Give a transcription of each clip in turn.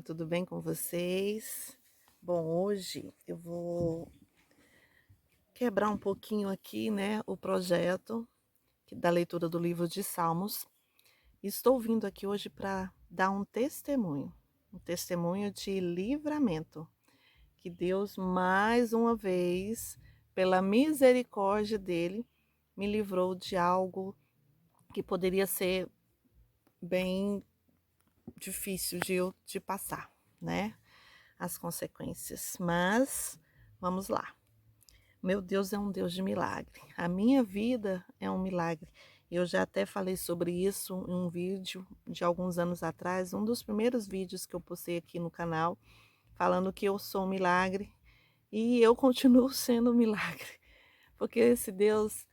tudo bem com vocês? Bom, hoje eu vou quebrar um pouquinho aqui, né, o projeto da leitura do livro de Salmos. Estou vindo aqui hoje para dar um testemunho de livramento, que Deus mais uma vez, pela misericórdia dele, me livrou de algo que poderia ser bem difícil de passar, né? As consequências. Mas vamos lá. Meu Deus é um Deus de milagre. A minha vida é um milagre. Eu já até falei sobre isso em um vídeo de alguns anos atrás, um dos primeiros vídeos que eu postei aqui no canal, falando que eu sou um milagre e eu continuo sendo um milagre. Porque esse Deus,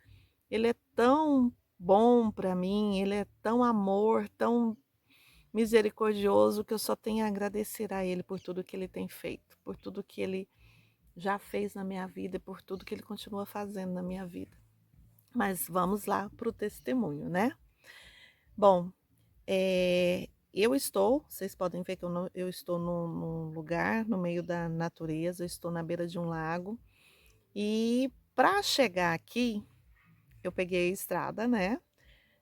ele é tão bom para mim, ele é tão amor, tão misericordioso, que eu só tenho a agradecer a ele por tudo que ele tem feito, por tudo que ele já fez na minha vida e por tudo que ele continua fazendo na minha vida. Mas vamos lá para o testemunho, né? Bom, vocês podem ver que eu estou num lugar no meio da natureza, eu estou na beira de um lago. E para chegar aqui, eu peguei a estrada, né?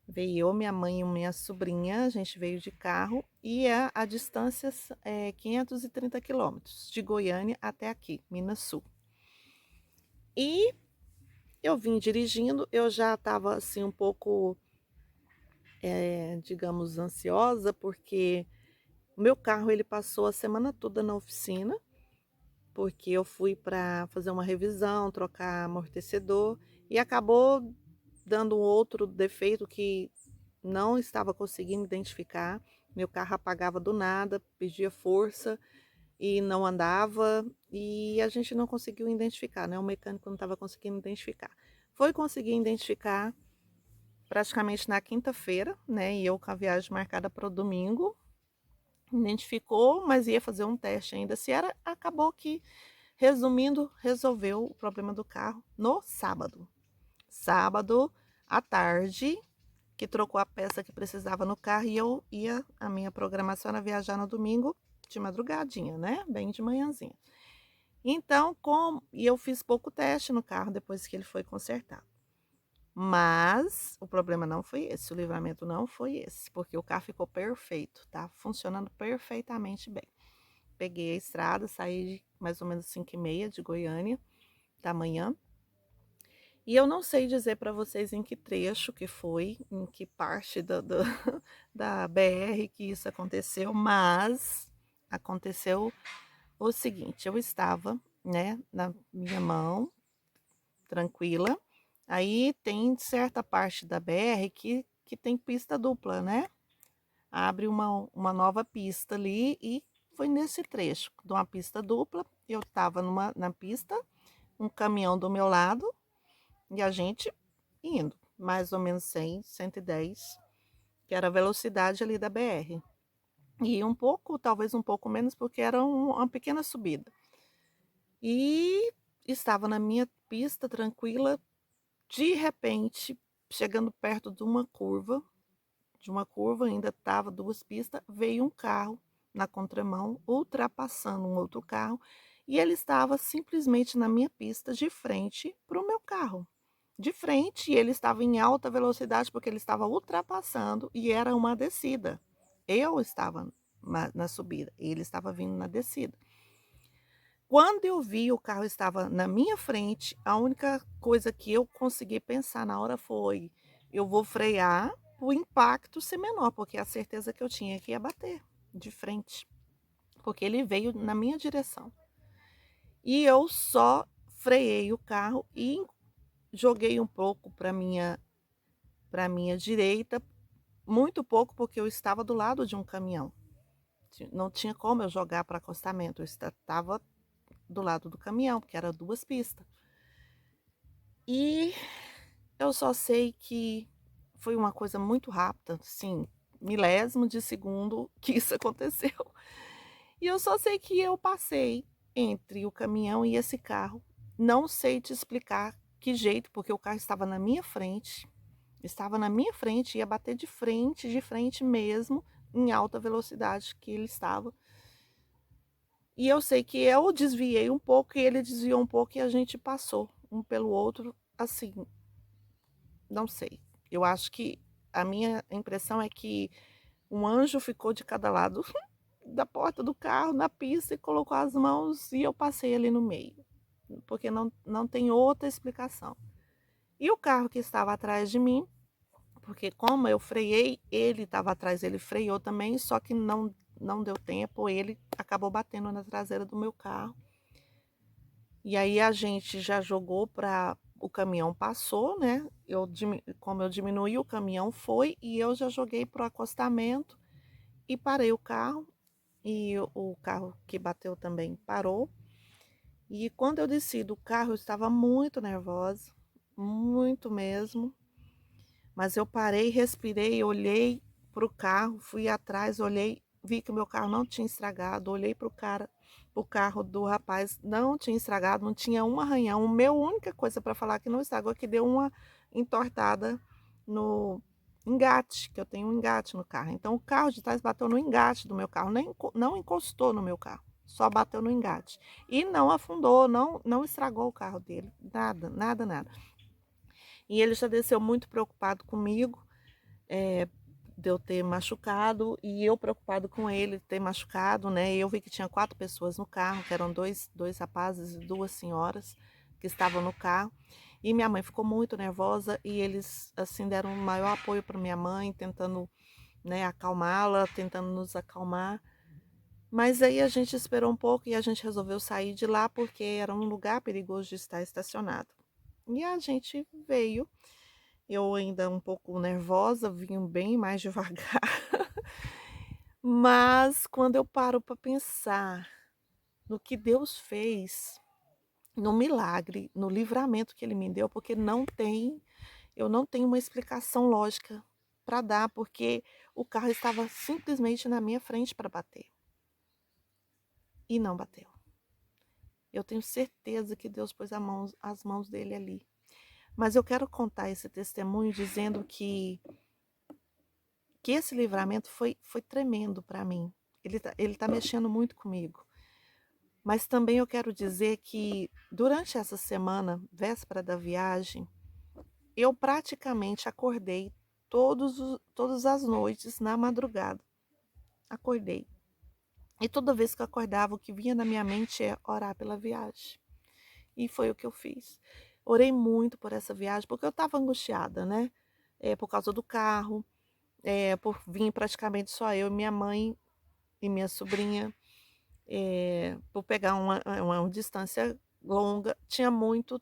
Veio eu, minha mãe e minha sobrinha, a gente veio de carro e a distância é 530 quilômetros, de Goiânia até aqui, Minas Sul. E eu vim dirigindo, eu já estava assim um pouco, digamos, ansiosa, porque o meu carro ele passou a semana toda na oficina, porque eu fui para fazer uma revisão, trocar amortecedor e acabou dando um outro defeito que não estava conseguindo identificar. Meu carro apagava do nada, pedia força e não andava, e a gente não conseguiu identificar, né? O mecânico não estava conseguindo identificar. Foi conseguir identificar praticamente na quinta-feira, né? E eu com a viagem marcada para o domingo, identificou, mas ia fazer um teste ainda. Se era, acabou que, resumindo, resolveu o problema do carro no sábado. Sábado à tarde, que trocou a peça que precisava no carro e a minha programação era viajar no domingo de madrugadinha, né? Bem de manhãzinha. Então, e eu fiz pouco teste no carro depois que ele foi consertado. Mas o problema não foi esse, o livramento não foi esse, porque o carro ficou perfeito, tá funcionando perfeitamente bem. Peguei a estrada, saí de mais ou menos 5h30 de Goiânia, da manhã. E eu não sei dizer para vocês em que trecho que foi, em que parte da BR que isso aconteceu, mas aconteceu o seguinte: eu estava, né, na minha mão, tranquila. Aí tem certa parte da BR que tem pista dupla, né? Abre uma nova pista ali e foi nesse trecho de uma pista dupla. Eu estava na pista, um caminhão do meu lado e a gente indo, mais ou menos 100, 110, que era a velocidade ali da BR. E um pouco, talvez um pouco menos, porque era uma pequena subida. E estava na minha pista tranquila. De repente, chegando perto de uma curva, ainda estava duas pistas, veio um carro na contramão, ultrapassando um outro carro, e ele estava simplesmente na minha pista, de frente para o meu carro. De frente, e ele estava em alta velocidade, porque ele estava ultrapassando, e era uma descida. Eu estava na subida, ele estava vindo na descida. Quando eu vi o carro estava na minha frente, a única coisa que eu consegui pensar na hora foi: eu vou frear para o impacto ser menor, porque a certeza que eu tinha que ia bater de frente, porque ele veio na minha direção. E eu só freiei o carro e joguei um pouco para minha direita, muito pouco, porque eu estava do lado de um caminhão. Não tinha como eu jogar para acostamento, eu estava do lado do caminhão, porque era duas pistas. E eu só sei que foi uma coisa muito rápida, assim, milésimo de segundo que isso aconteceu. E eu só sei que eu passei entre o caminhão e esse carro. Não sei te explicar que jeito, porque o carro estava na minha frente, ia bater de frente mesmo, em alta velocidade que ele estava. E eu sei que eu desviei um pouco e ele desviou um pouco e a gente passou um pelo outro, assim, não sei. Eu acho que a minha impressão é que um anjo ficou de cada lado da porta do carro, na pista, e colocou as mãos e eu passei ali no meio, porque não tem outra explicação. E o carro que estava atrás de mim, porque como eu freiei, ele estava atrás, ele freou também, só que não deu tempo, ele acabou batendo na traseira do meu carro. E aí a gente já jogou para o caminhão passou, né, como eu diminuí, o caminhão foi e eu já joguei para o acostamento e parei o carro, e o carro que bateu também parou. E quando eu desci do carro, eu estava muito nervosa, muito mesmo, mas eu parei, respirei, olhei para o carro, fui atrás, olhei, vi que o meu carro não tinha estragado, olhei para o carro do rapaz, não tinha estragado, não tinha um arranhão. A única coisa para falar que não estragou é que deu uma entortada no engate, que eu tenho um engate no carro. Então o carro de trás bateu no engate do meu carro, nem não encostou no meu carro, só bateu no engate. E não afundou, não estragou o carro dele, nada, nada, nada. E ele já desceu muito preocupado comigo, eh, de eu ter machucado, e eu preocupado com ele ter machucado, né? Eu vi que tinha 4 pessoas no carro, que eram dois rapazes e 2 senhoras que estavam no carro. E minha mãe ficou muito nervosa e eles, assim, deram o maior apoio para minha mãe, tentando, né, acalmá-la, tentando nos acalmar. Mas aí a gente esperou um pouco e a gente resolveu sair de lá porque era um lugar perigoso de estar estacionado. E a gente veio, eu ainda um pouco nervosa, vim bem mais devagar. Mas quando eu paro para pensar no que Deus fez, no milagre, no livramento que ele me deu, porque eu não tenho uma explicação lógica para dar, porque o carro estava simplesmente na minha frente para bater. E não bateu. Eu tenho certeza que Deus pôs as mãos dele ali. Mas eu quero contar esse testemunho dizendo que esse livramento foi tremendo para mim. Ele tá mexendo muito comigo. Mas também eu quero dizer que durante essa semana, véspera da viagem, eu praticamente acordei todas as noites na madrugada. Acordei. E toda vez que eu acordava, o que vinha na minha mente é orar pela viagem. E foi o que eu fiz. Orei muito por essa viagem, porque eu estava angustiada, né? Por causa do carro, por vir praticamente só eu, minha mãe e minha sobrinha. Por pegar uma distância longa, tinha muito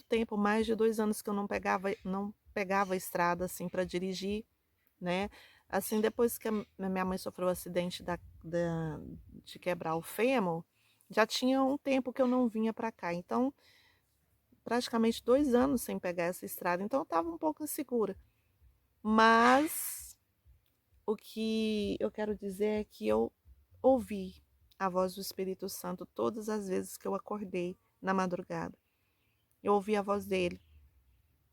tempo, mais de 2 anos que eu não pegava a estrada, assim, para dirigir, né. Assim, depois que a minha mãe sofreu o acidente de quebrar o fêmur, já tinha um tempo que eu não vinha para cá, então, praticamente 2 anos sem pegar essa estrada, então eu estava um pouco insegura. Mas o que eu quero dizer é que eu ouvi a voz do Espírito Santo todas as vezes que eu acordei na madrugada. Eu ouvi a voz dele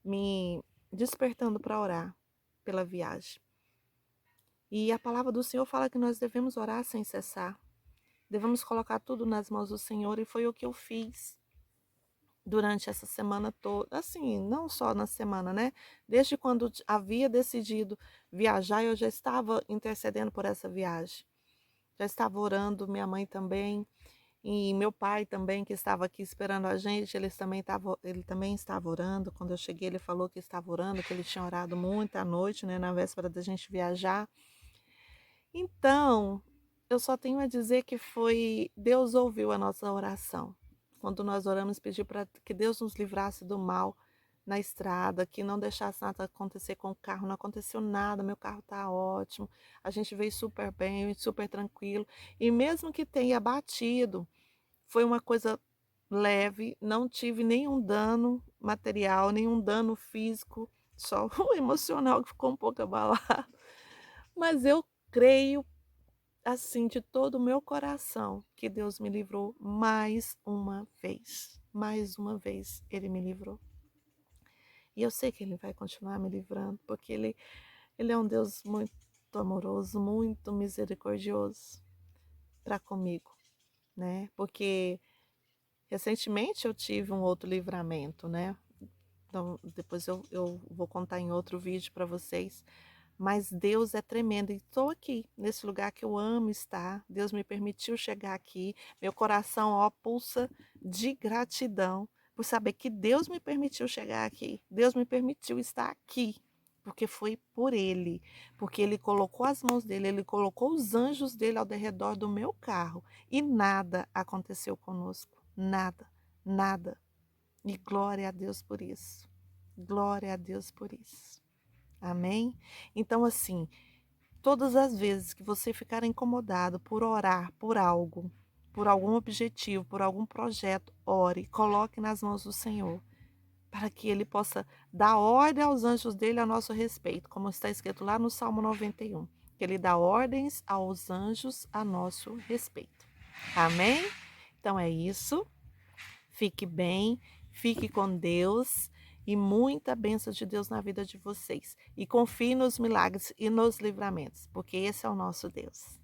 me despertando para orar pela viagem. E a palavra do Senhor fala que nós devemos orar sem cessar. Devemos colocar tudo nas mãos do Senhor, e foi o que eu fiz durante essa semana toda. Assim, não só na semana, né? Desde quando havia decidido viajar, eu já estava intercedendo por essa viagem. Já estava orando, minha mãe também, e meu pai também, que estava aqui esperando a gente, ele também estava orando. Quando eu cheguei, ele falou que estava orando, que ele tinha orado muito à noite, né, na véspera da gente viajar. Então, eu só tenho a dizer que Deus ouviu a nossa oração. Quando nós oramos, pedir para que Deus nos livrasse do mal na estrada, que não deixasse nada acontecer com o carro. Não aconteceu nada, meu carro está ótimo, a gente veio super bem, super tranquilo. E mesmo que tenha batido, foi uma coisa leve, não tive nenhum dano material, nenhum dano físico, só o emocional que ficou um pouco abalado. Mas eu creio, assim, de todo o meu coração, que Deus me livrou mais uma vez. Mais uma vez Ele me livrou. E eu sei que Ele vai continuar me livrando, porque Ele é um Deus muito amoroso, muito misericordioso para comigo. né, porque recentemente eu tive um outro livramento, né, então depois eu vou contar em outro vídeo para vocês, mas Deus é tremendo e estou aqui, nesse lugar que eu amo estar, Deus me permitiu chegar aqui, meu coração, ó, pulsa de gratidão por saber que Deus me permitiu chegar aqui, Deus me permitiu estar aqui, porque foi por Ele, porque Ele colocou as mãos dele, Ele colocou os anjos dele ao redor do meu carro e nada aconteceu conosco, nada, nada. E glória a Deus por isso, glória a Deus por isso. Amém? Então, assim, todas as vezes que você ficar incomodado por orar por algum objetivo, por algum projeto, ore, coloque nas mãos do Senhor, para que Ele possa dar ordem aos anjos dele a nosso respeito, como está escrito lá no Salmo 91, que Ele dá ordens aos anjos a nosso respeito. Amém? Então é isso. Fique bem, fique com Deus e muita bênção de Deus na vida de vocês. E confie nos milagres e nos livramentos, porque esse é o nosso Deus.